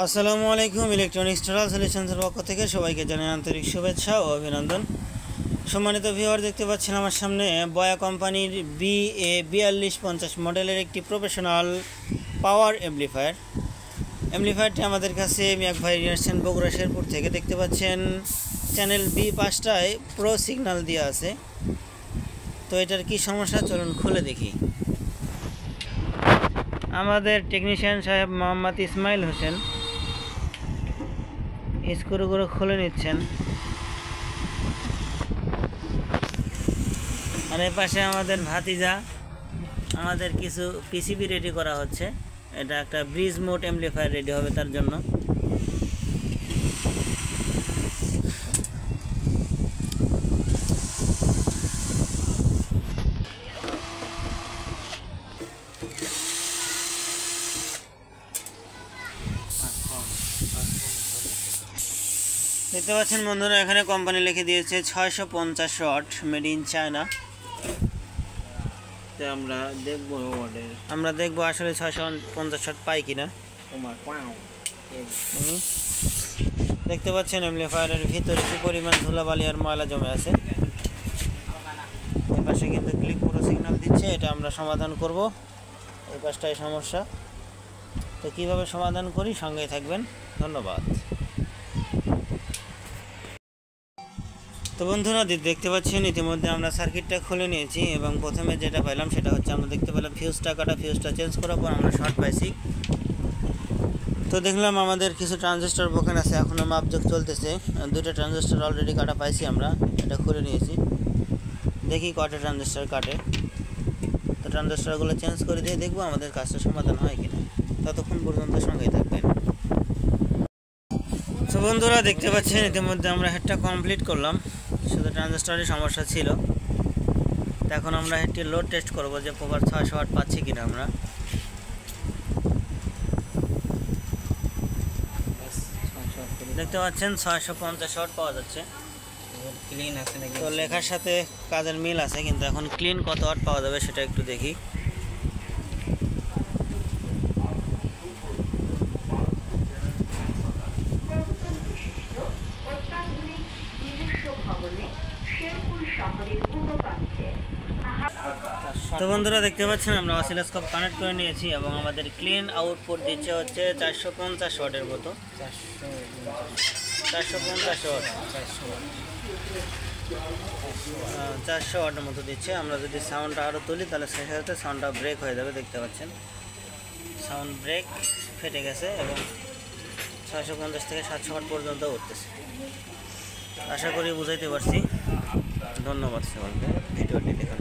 আসসালামু আলাইকুম। Electronics total সলিউশনসের পক্ষ থেকে সবাইকে জানাই আন্তরিক শুভেচ্ছা ও অভিনন্দন। সম্মানিত ভিউয়ার, দেখতে পাচ্ছেন আমার সামনে বয়া কোম্পানির BA4250 মডেলের একটি প্রফেশনাল পাওয়ার অ্যাম্পলিফায়ারটি আমাদের কাছে মিয়াক ভাই নিয়েছেন বগুড়া শেরপুর থেকে। দেখতে পাচ্ছেন চ্যানেল B5টায় প্রো সিগন্যাল দেওয়া আছে। তো এটার কি সমস্যা, চলুন খুলে দেখি। আমাদের টেকনিশিয়ান সাহেব মোহাম্মদ ইসমাইল হোসেন স্ক্রুগুলো খুলে নিচ্ছেন। আর এর পাশে আমাদের ভাতিজা আমাদের কিছু পিসিবি রেডি করা হচ্ছে। এটা একটা ব্রিজ মোড অ্যাম্পলিফায়ার রেডি হবে তার জন্য। দেখতে পাচ্ছেন বন্ধুরা, এখানে কোম্পানি লিখে দিয়েছে 650 ওয়াট, মেড ইন চায়না। আমরা দেখবো আসলে 650 ওয়াট পাই কিনা। দেখতে পাচ্ছেন অ্যাম্পলিফায়ারের ভিতরে কি পরিমাণ ধুলাবালি আর ময়লা জমে আছে। এই পাশে কিন্তু ক্লিক পুরো সিগন্যাল দিচ্ছে, এটা আমরা সমাধান করব। এই পাশটাই সমস্যা। তো কিভাবে সমাধান করি, সঙ্গেই থাকবেন। ধন্যবাদ। তো বন্ধুরা, দেখতে পাচ্ছেন ইতিমধ্যে আমরা সার্কিটটা খুলে নিয়েছি এবং প্রথমে যেটা পাইলাম সেটা হচ্ছে আমরা দেখতে পেলাম ফিউজটা কাটা। ফিউজটা চেঞ্জ করার পর আমরা শর্ট পাইছি। তো দেখলাম আমাদের কিছু ট্রানজিস্টর ব্রোকেন আছে, এখনও মাপযোগ চলতেছে। দুটো ট্রানজিস্টর অলরেডি কাটা পাইছি আমরা, এটা খুলে নিয়েছি। দেখি কটা ট্রানজিস্টর কাটে। তো ট্রানজিস্টরগুলো চেঞ্জ করে দিয়ে দেখবো আমাদের কাজটা সমাধান হয় কিনা। ততক্ষণ পর্যন্ত সঙ্গেই থাকবেন। তো বন্ধুরা, দেখতে পাচ্ছেন ইতিমধ্যে আমরা হেডটা কমপ্লিট করলাম। শুধু ট্রানজিস্টরের সমস্যা ছিল। তো এখন আমরা হেডটি লোড টেস্ট করব যে প্রপার 600 ওয়াট পাচ্ছি কিনা আমরা। দেখতে পাচ্ছেন 650 ওয়াট পাওয়া যাচ্ছে। ক্লিন আছে নাকি, তো লেখার সাথে কাজের মিল আছে, কিন্তু এখন ক্লিন কত ওয়াট পাওয়া যাবে সেটা একটু দেখি। তো বন্ধুরা, দেখতে পাচ্ছেন আমরা অসিলোস্কোপ কানেক্ট করে নিয়েছি এবং আমাদের ক্লিন আউটপুট দিচ্ছে হচ্ছে 450 ওয়াটের মতো। 450 ওয়াট, 400 ওয়াটের মতো দিচ্ছে। আমরা যদি সাউন্ডটা আরও তুলি তাহলে সেই সাথে সাউন্ডটা ব্রেক হয়ে যাবে। দেখতে পাচ্ছেন সাউন্ড ব্রেক ফেটে গেছে এবং 650 থেকে 700 ওয়াট পর্যন্ত উঠতেছে। আশা করি বুঝাইতে পারছি। ধন্যবাদ সবাইকে ভিডিওটি দেখার।